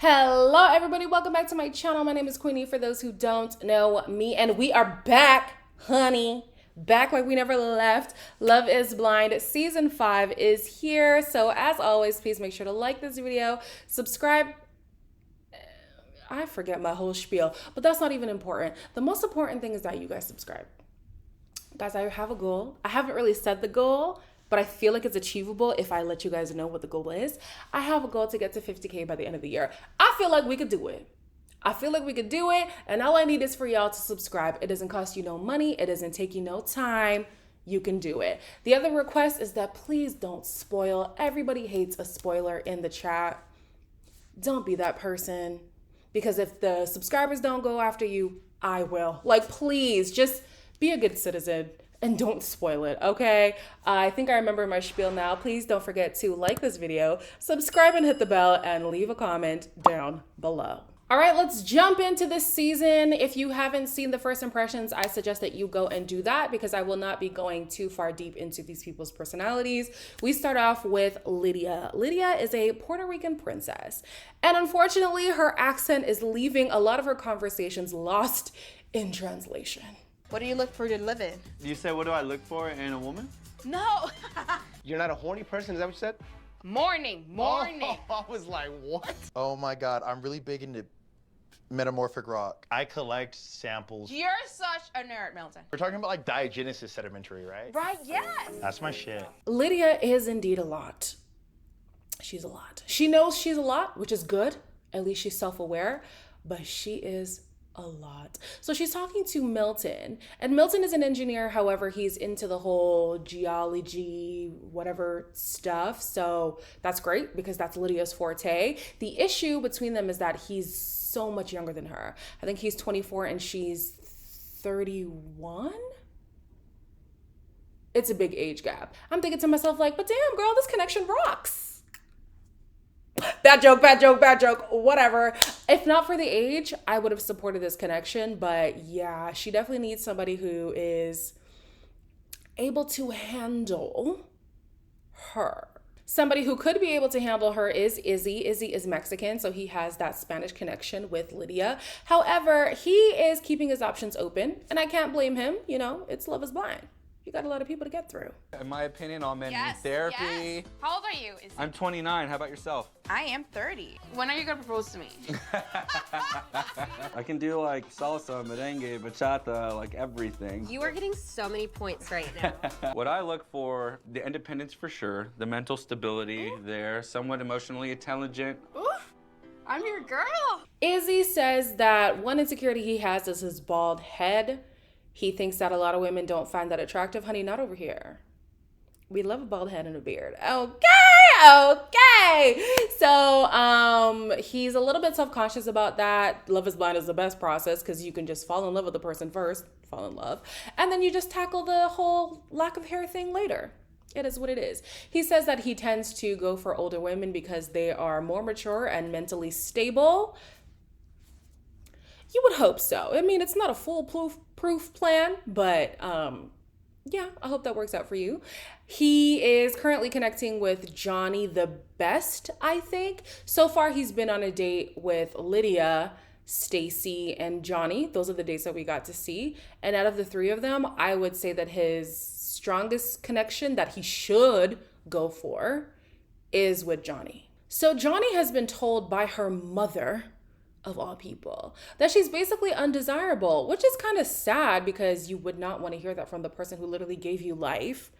Hello everybody, welcome back to my channel. My name is Queenie for those who don't know me, and we are back, honey. Back like we never left. Love is Blind season 5 is here. So as always, please make sure to like this video, subscribe. I forget my whole spiel, but that's not even important. The most important thing is that you guys subscribe. Guys, I have a goal. I haven't really set the goal, but I feel like it's achievable if I let you guys know what the goal is. I have a goal to get to 50K by the end of the year. I feel like we could do it. And all I need is for y'all to subscribe. It doesn't cost you no money. It doesn't take you no time. You can do it. The other request is that please don't spoil. Everybody hates a spoiler in the chat. Don't be that person, because if the subscribers don't go after you, I will. Like, please just be a good citizen and don't spoil it, okay? I think I remember my spiel now. Please don't forget to like this video, subscribe and hit the bell, and leave a comment down below. All right, let's jump into this season. If you haven't seen the first impressions, I suggest that you go and do that because I will not be going too far deep into these people's personalities. We start off with Lydia. Lydia is a Puerto Rican princess, and unfortunately, her accent is leaving a lot of her conversations lost in translation. What do you look for to live in? You said, what do I look for in a woman? No. You're not a horny person, is that what you said? Morning. Oh, I was like, what? Oh my God, I'm really big into metamorphic rock. I collect samples. You're such a nerd, Milton. We're talking about like diagenesis sedimentary, right? Right, yes. That's my shit. Lydia is indeed a lot. She's a lot. She knows she's a lot, which is good. At least she's self-aware, but she is a lot. So she's talking to Milton, and Milton is an engineer. However, he's into the whole geology, whatever stuff. So that's great because that's Lydia's forte. The issue between them is that he's so much younger than her. I think he's 24 and she's 31. It's a big age gap. I'm thinking to myself like, but damn girl, this connection rocks. Bad joke, whatever. If not for the age, I would have supported this connection. But yeah, she definitely needs somebody who is able to handle her. Somebody who could be able to handle her is Izzy. Izzy is Mexican, so he has that Spanish connection with Lydia. However, he is keeping his options open, and I can't blame him. You know, it's Love is Blind. You got a lot of people to get through. In my opinion, all men need therapy. Yes. How old are you? I'm 29. How about yourself? I am 30. When are you gonna propose to me? I can do like salsa, merengue, bachata, like everything. You are getting so many points right now. What I look for, the independence for sure, the mental stability there, somewhat emotionally intelligent. Oof, I'm your girl. Izzy says that one insecurity he has is his bald head. He thinks that a lot of women don't find that attractive. Honey, not over here. We love a bald head and a beard. Okay. So he's a little bit self-conscious about that. Love is Blind is the best process because you can just fall in love with the person first, fall in love, and then you just tackle the whole lack of hair thing later. It is what it is. He says that he tends to go for older women because they are more mature and mentally stable. You would hope so. I mean, it's not a foolproof plan, but yeah, I hope that works out for you. He is currently connecting with Johnny the best, I think. So far, he's been on a date with Lydia, Stacy, and Johnny. Those are the dates that we got to see. And out of the three of them, I would say that his strongest connection that he should go for is with Johnny. So Johnny has been told by her mother, of all people, that she's basically undesirable, which is kind of sad because you would not want to hear that from the person who literally gave you life.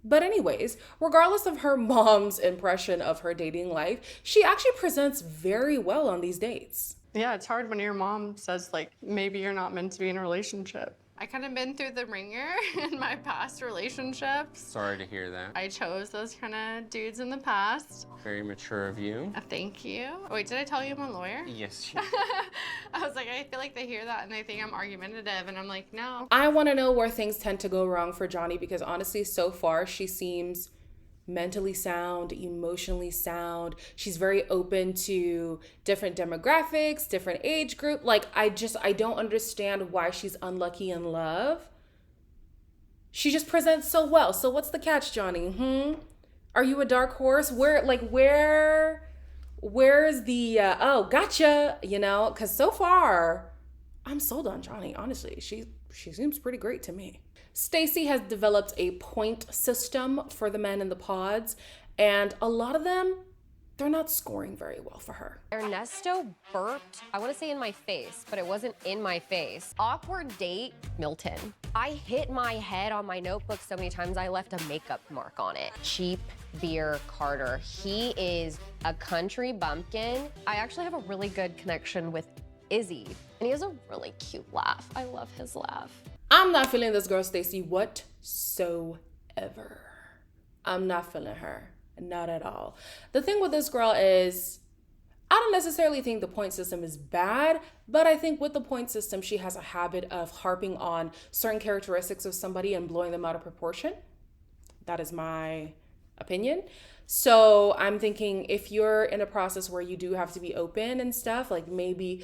But anyways, regardless of her mom's impression of her dating life, she actually presents very well on these dates. Yeah, it's hard when your mom says, like, maybe you're not meant to be in a relationship. I kind of been through the ringer in my past relationships. Sorry to hear that. I chose those kind of dudes in the past. Very mature of you. Thank you. Wait, did I tell you I'm a lawyer? Yes. I was like, I feel like they hear that and they think I'm argumentative, and I'm like, no. I want to know where things tend to go wrong for Johnny because honestly, so far, she seems mentally sound, emotionally sound. She's very open to different demographics, different age group. Like, I don't understand why she's unlucky in love. She just presents so well. So what's the catch, Johnny? Are you a dark horse? Where Where's the, oh, gotcha, you know? Because so far, I'm sold on Johnny, honestly. She seems pretty great to me. Stacy has developed a point system for the men in the pods, and a lot of them, they're not scoring very well for her. Ernesto burped, I want to say in my face, but it wasn't in my face. Awkward date, Milton. I hit my head on my notebook so many times I left a makeup mark on it. Cheap beer Carter. He is a country bumpkin. I actually have a really good connection with Izzy, and he has a really cute laugh. I love his laugh. I'm not feeling this girl, Stacy, whatsoever. I'm not feeling her. Not at all. The thing with this girl is, I don't necessarily think the point system is bad, but I think with the point system, she has a habit of harping on certain characteristics of somebody and blowing them out of proportion. That is my opinion. So I'm thinking if you're in a process where you do have to be open and stuff, like maybe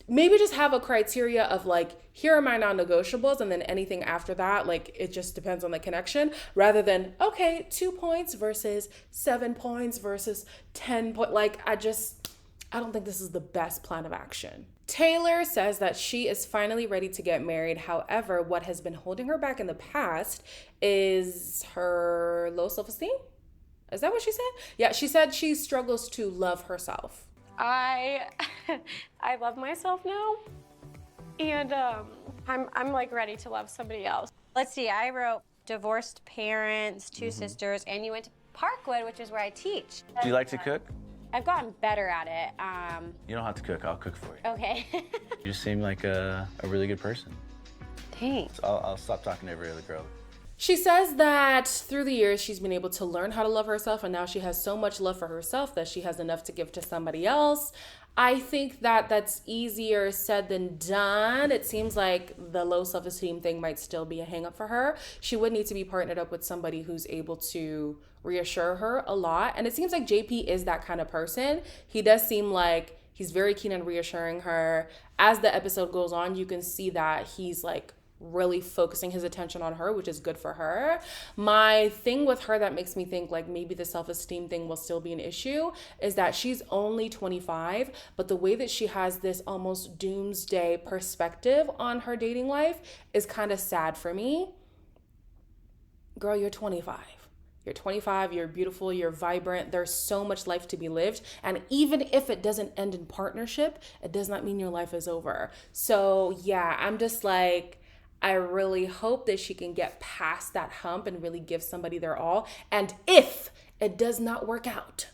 just have a criteria of like, here are my non-negotiables, and then anything after that, like, it just depends on the connection, rather than, okay, 2 points versus 7 points versus 10 points. Like, I don't think this is the best plan of action. Taylor says that she is finally ready to get married. However, what has been holding her back in the past is her low self-esteem. Is that what she said? Yeah, she said she struggles to love herself. I love myself now, and I'm like ready to love somebody else. Let's see, I wrote divorced parents, 2 sisters, and you went to Parkwood, which is where I teach. Do you like to cook? I've gotten better at it. You don't have to cook. I'll cook for you. Okay. You just seem like a really good person. Thanks. I'll stop talking to every other girl. She says that through the years, she's been able to learn how to love herself, and now she has so much love for herself that she has enough to give to somebody else. I think that that's easier said than done. It seems like the low self-esteem thing might still be a hang-up for her. She would need to be partnered up with somebody who's able to reassure her a lot. And it seems like JP is that kind of person. He does seem like he's very keen on reassuring her. As the episode goes on, you can see that he's like really focusing his attention on her, which is good for her. My thing with her that makes me think like maybe the self-esteem thing will still be an issue is that she's only 25, but the way that she has this almost doomsday perspective on her dating life is kind of sad for me. Girl, you're 25. You're 25, you're beautiful, you're vibrant. There's so much life to be lived. And even if it doesn't end in partnership, it does not mean your life is over. So yeah, I'm just like, I really hope that she can get past that hump and really give somebody their all. And if it does not work out,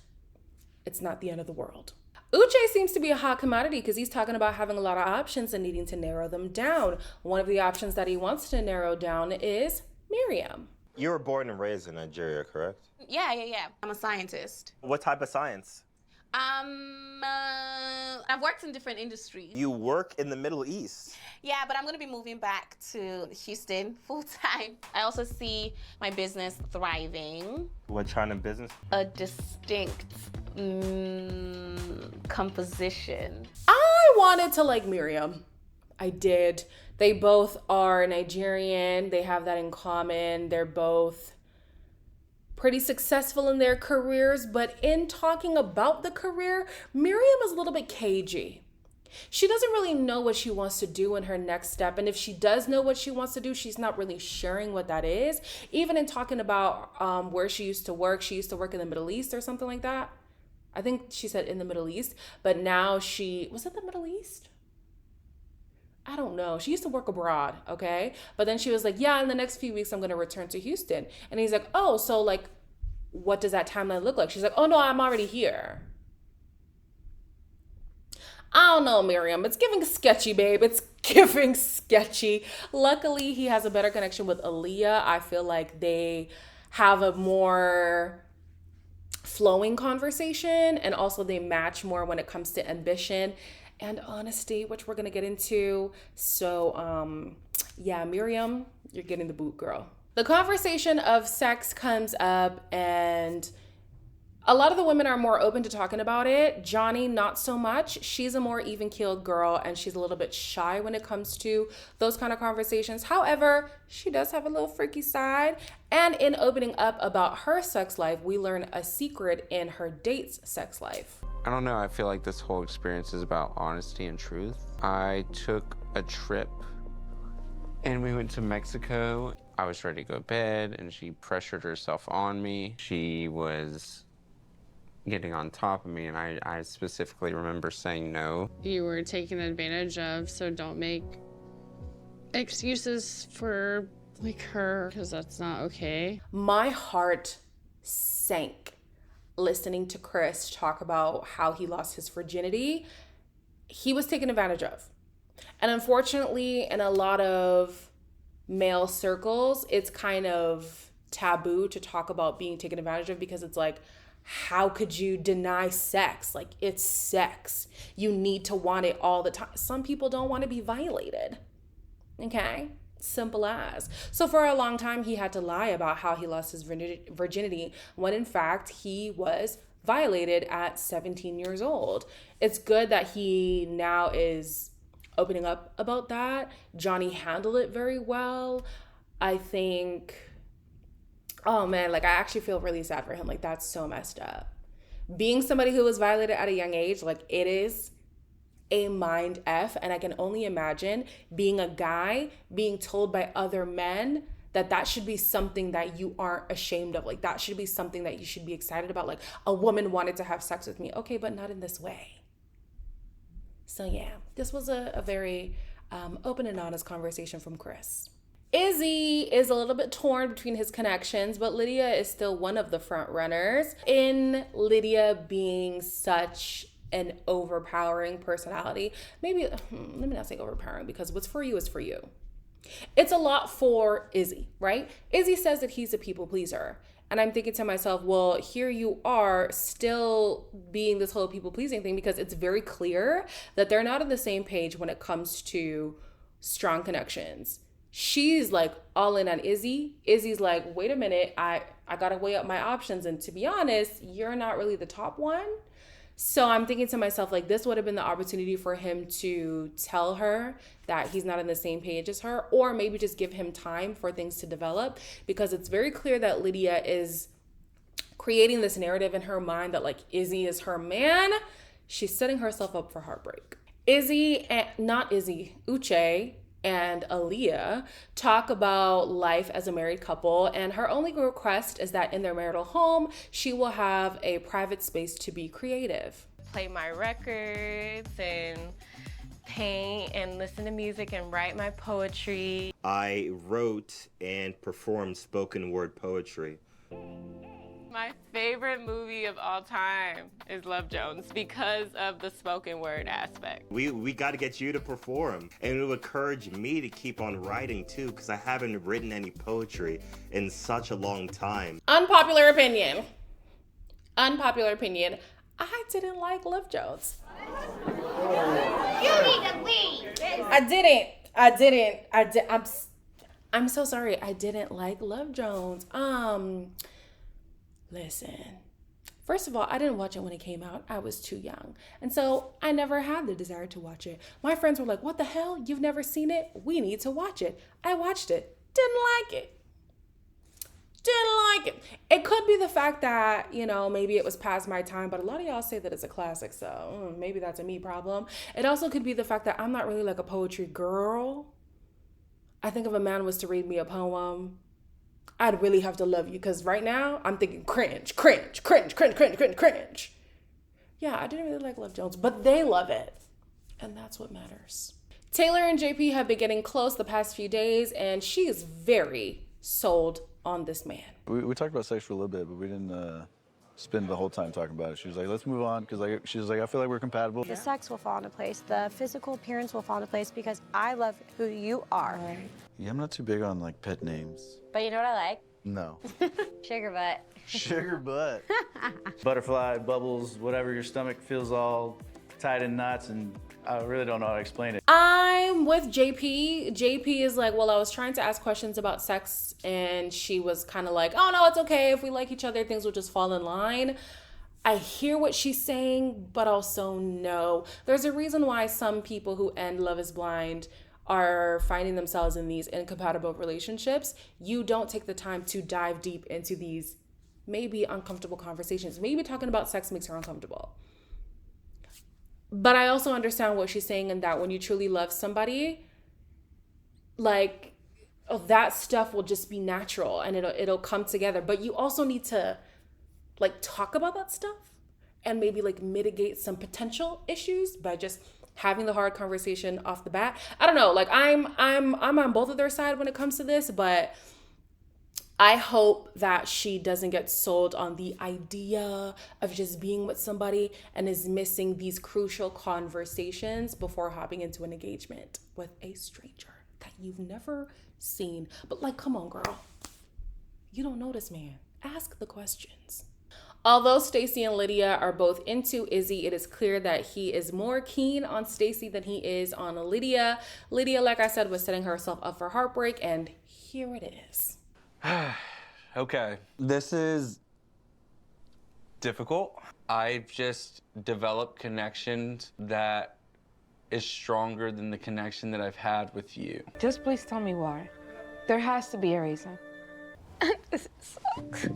it's not the end of the world. Uche seems to be a hot commodity because he's talking about having a lot of options and needing to narrow them down. One of the options that he wants to narrow down is Miriam. You were born and raised in Nigeria, correct? Yeah. I'm a scientist. What type of science? I've worked in different industries. You work in the Middle East. Yeah, but I'm going to be moving back to Houston full time. I also see my business thriving. What kind of business? A distinct composition. I wanted to like Miriam. I did. They both are Nigerian. They have that in common. They're both pretty successful in their careers, but in talking about the career, Miriam is a little bit cagey. She doesn't really know what she wants to do in her next step. And if she does know what she wants to do, she's not really sharing what that is. Even in talking about where she used to work in the Middle East or something like that. I think she said in the Middle East, but now was it the Middle East? I don't know. She used to work abroad, okay? But then she was like, yeah, in the next few weeks, I'm going to return to Houston. And he's like, oh, so like, what does that timeline look like? She's like, oh no, I'm already here. I don't know, Miriam. It's giving sketchy, babe. It's giving sketchy. Luckily, he has a better connection with Aaliyah. I feel like they have a more flowing conversation, and also they match more when it comes to ambition and honesty, which we're going to get into. So, yeah, Miriam, you're getting the boot, girl. The conversation of sex comes up, and A lot of the women are more open to talking about it. Johnny, not so much. She's a more even-keeled girl, and she's a little bit shy when it comes to those kind of conversations. However, she does have a little freaky side. And in opening up about her sex life, we learn a secret in her date's sex life. I don't know. I feel like this whole experience is about honesty and truth. I took a trip and we went to Mexico. I was ready to go to bed and she pressured herself on me. She was getting on top of me, and I specifically remember saying no. You were taken advantage of, so don't make excuses for like her, because that's not okay. My heart sank listening to Chris talk about how he lost his virginity. He was taken advantage of. And unfortunately, in a lot of male circles, it's kind of taboo to talk about being taken advantage of, because it's like, how could you deny sex? Like, it's sex. You need to want it all the time. Some people don't want to be violated. Okay? Simple as. So for a long time, he had to lie about how he lost his virginity when in fact he was violated at 17 years old. It's good that he now is opening up about that. Johnny handled it very well. I think, oh man, like I actually feel really sad for him. Like that's so messed up. Being somebody who was violated at a young age, like it is a mind F. And I can only imagine being a guy being told by other men that should be something that you aren't ashamed of. Like that should be something that you should be excited about. Like a woman wanted to have sex with me. Okay, but not in this way. So yeah, this was a very open and honest conversation from Chris. Izzy is a little bit torn between his connections, but Lydia is still one of the front runners. In Lydia being such an overpowering personality, maybe, let me not say overpowering, because what's for you is for you. It's a lot for Izzy, right? Izzy says that he's a people pleaser. And I'm thinking to myself, well, here you are still being this whole people pleasing thing, because it's very clear that they're not on the same page when it comes to strong connections. She's like all in on Izzy. Izzy's like, wait a minute, I gotta weigh up my options. And to be honest, you're not really the top one. So I'm thinking to myself, like, this would have been the opportunity for him to tell her that he's not on the same page as her, or maybe just give him time for things to develop, because it's very clear that Lydia is creating this narrative in her mind that like Izzy is her man. She's setting herself up for heartbreak. Uche and Aaliyah talk about life as a married couple, and her only request is that in their marital home, she will have a private space to be creative. Play my records and paint and listen to music and write my poetry. I wrote and performed spoken word poetry. My favorite movie of all time is Love Jones because of the spoken word aspect. We got to get you to perform, and it will encourage me to keep on writing too, because I haven't written any poetry in such a long time. Unpopular opinion. I didn't like Love Jones. You need to leave. I didn't. I'm so sorry. I didn't like Love Jones. Listen, first of all, I didn't watch it when it came out. I was too young. And so I never had the desire to watch it. My friends were like, what the hell? You've never seen it? We need to watch it. I watched it. Didn't like it. It could be the fact that, maybe it was past my time, but a lot of y'all say that it's a classic, so maybe that's a me problem. It also could be the fact that I'm not really like a poetry girl. I think if a man was to read me a poem, I'd really have to love you, because right now I'm thinking cringe. Yeah, I didn't really like Love Jones, but they love it. And that's what matters. Taylor and JP have been getting close the past few days, and she is very sold on this man. We talked about sex for a little bit, but we didn't spend the whole time talking about it. She was like, let's move on, because she was like, I feel like we're compatible. The sex will fall into place. The physical appearance will fall into place because I love who you are. Yeah, I'm not too big on like pet names. But you know what I like? No. Sugar butt. Sugar butt. Butterfly, bubbles, whatever, your stomach feels all tied in knots, and I really don't know how to explain it. I'm with JP. JP is like, well, I was trying to ask questions about sex, and she was kind of like, oh no, it's okay. If we like each other, things will just fall in line. I hear what she's saying, but also no. There's a reason why some people who end Love is Blind are finding themselves in these incompatible relationships. You don't take the time to dive deep into these maybe uncomfortable conversations. Maybe talking about sex makes her uncomfortable. But I also understand what she's saying in that when you truly love somebody, like, that stuff will just be natural and it'll come together. But you also need to like talk about that stuff and maybe like mitigate some potential issues by just having the hard conversation off the bat. I don't know, like I'm on both of their side when it comes to this, but I hope that she doesn't get sold on the idea of just being with somebody and is missing these crucial conversations before hopping into an engagement with a stranger that you've never seen. But like, come on, girl. You don't know this man. Ask the questions. Although Stacy and Lydia are both into Izzy, it is clear that he is more keen on Stacy than he is on Lydia. Lydia, like I said, was setting herself up for heartbreak, and here it is. Okay, this is difficult. I've just developed connections that is stronger than the connection that I've had with you. Just please tell me why. There has to be a reason. This sucks.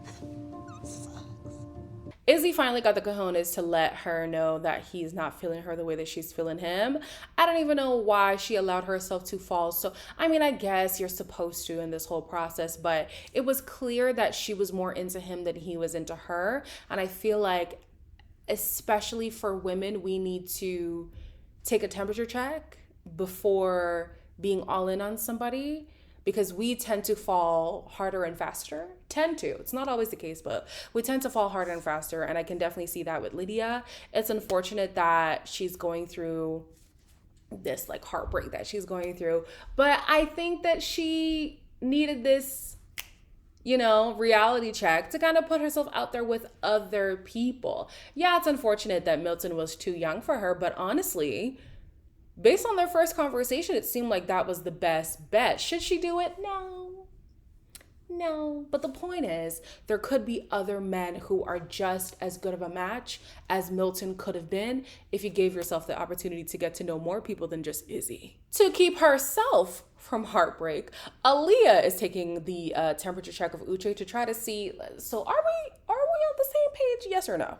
Izzy finally got the cojones to let her know that he's not feeling her the way that she's feeling him. I don't even know why she allowed herself to fall. So, I mean, I guess you're supposed to in this whole process, but it was clear that she was more into him than he was into her. And I feel like, especially for women, we need to take a temperature check before being all in on somebody, because we tend to fall harder and faster. It's not always the case, but we tend to fall harder and faster. And I can definitely see that with Lydia. It's unfortunate that she's going through this like heartbreak that she's going through. But I think that she needed this, you know, reality check to kind of put herself out there with other people. Yeah, it's unfortunate that Milton was too young for her, but honestly, based on their first conversation, it seemed like that was the best bet. Should she do it? No. But the point is, there could be other men who are just as good of a match as Milton could have been if you gave yourself the opportunity to get to know more people than just Izzy. To keep herself from heartbreak, Aaliyah is taking the temperature check of Uche to try to see, so are we on the same page, yes or no?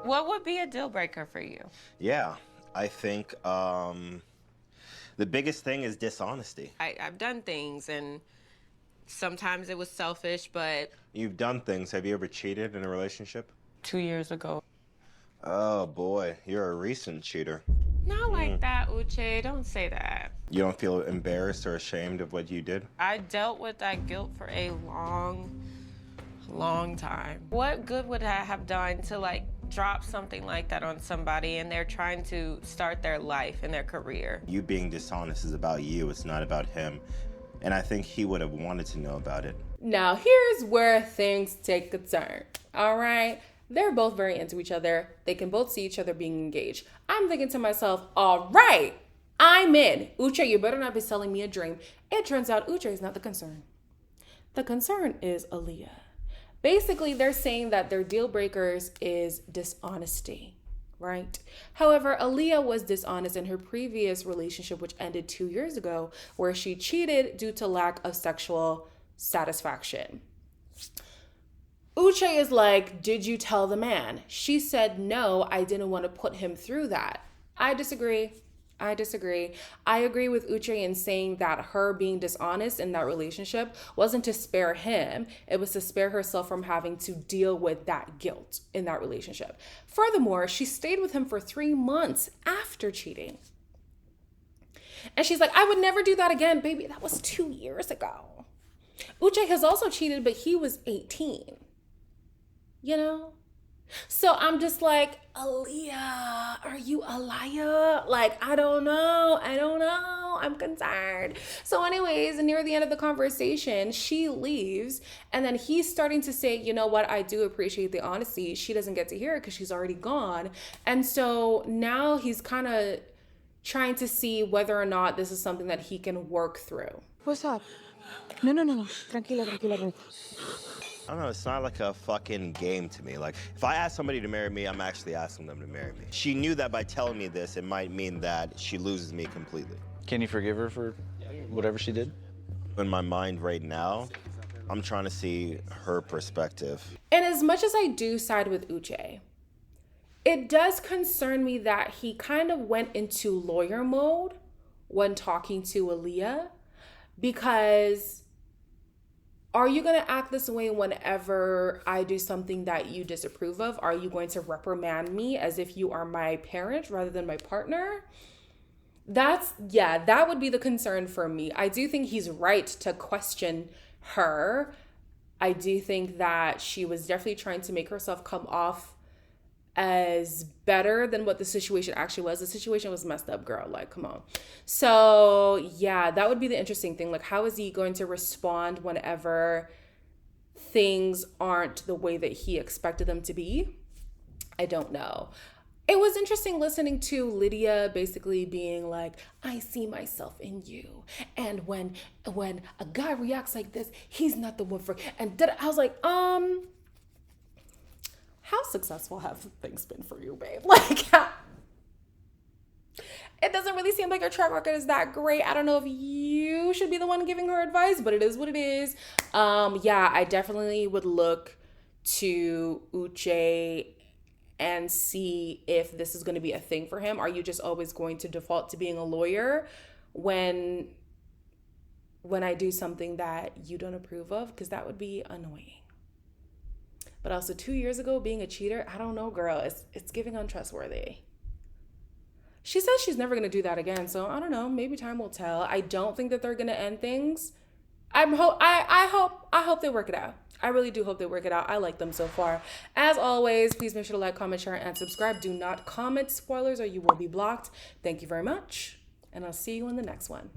What would be a deal breaker for you? Yeah, I think the biggest thing is dishonesty. I've done things, and sometimes it was selfish, but... You've done things. Have you ever cheated in a relationship? 2 years ago. Oh boy, you're a recent cheater. Not like that, Uche. Don't say that. You don't feel embarrassed or ashamed of what you did? I dealt with that guilt for a long time. What good would I have done to like drop something like that on somebody and they're trying to start their life and their career? You being dishonest is about you, it's not about him. And I think he would have wanted to know about it. Now, here's where things take a turn, all right? They're both very into each other. They can both see each other being engaged. I'm thinking to myself, all right, I'm in. Uche, you better not be selling me a dream. It turns out Uche is not the concern. The concern is Aaliyah. Basically, they're saying that their deal breakers is dishonesty, right? However, Aaliyah was dishonest in her previous relationship, which ended 2 years ago, where she cheated due to lack of sexual satisfaction. Uche is like, did you tell the man? She said, no, I didn't want to put him through that. I disagree. I agree with Uche in saying that her being dishonest in that relationship wasn't to spare him. It was to spare herself from having to deal with that guilt in that relationship. Furthermore, she stayed with him for 3 months after cheating. And she's like, I would never do that again, baby. That was 2 years ago. Uche has also cheated, but he was 18. You know? So I'm just like, Aaliyah, are you a liar? Like, I don't know. I'm concerned. So anyways, near the end of the conversation, she leaves. And then he's starting to say, you know what? I do appreciate the honesty. She doesn't get to hear it because she's already gone. And so now he's kind of trying to see whether or not this is something that he can work through. What's up? No. Tranquila. I don't know, it's not like a fucking game to me. Like, if I ask somebody to marry me, I'm actually asking them to marry me. She knew that by telling me this, it might mean that she loses me completely. Can you forgive her for whatever she did? In my mind right now, I'm trying to see her perspective. And as much as I do side with Uche, it does concern me that he kind of went into lawyer mode when talking to Aaliyah, because are you going to act this way whenever I do something that you disapprove of? Are you going to reprimand me as if you are my parent rather than my partner? That would be the concern for me. I do think he's right to question her. I do think that she was definitely trying to make herself come off as better than what the situation actually was. The situation was messed up, girl. Like, come on. So yeah, that would be the interesting thing. Like, how is he going to respond whenever things aren't the way that he expected them to be? I don't know. It was interesting listening to Lydia basically being like, I see myself in you. And when a guy reacts like this, he's not the one for, and I was like, how successful have things been for you, babe? Like, it doesn't really seem like your track record is that great. I don't know if you should be the one giving her advice, but it is what it is. Yeah, I definitely would look to Uche and see if this is going to be a thing for him. Are you just always going to default to being a lawyer when I do something that you don't approve of? Because that would be annoying. But also 2 years ago, being a cheater, I don't know, girl. It's giving untrustworthy. She says she's never going to do that again. So I don't know. Maybe time will tell. I don't think that they're going to end things. I hope they work it out. I really do hope they work it out. I like them so far. As always, please make sure to like, comment, share, and subscribe. Do not comment spoilers or you will be blocked. Thank you very much. And I'll see you in the next one.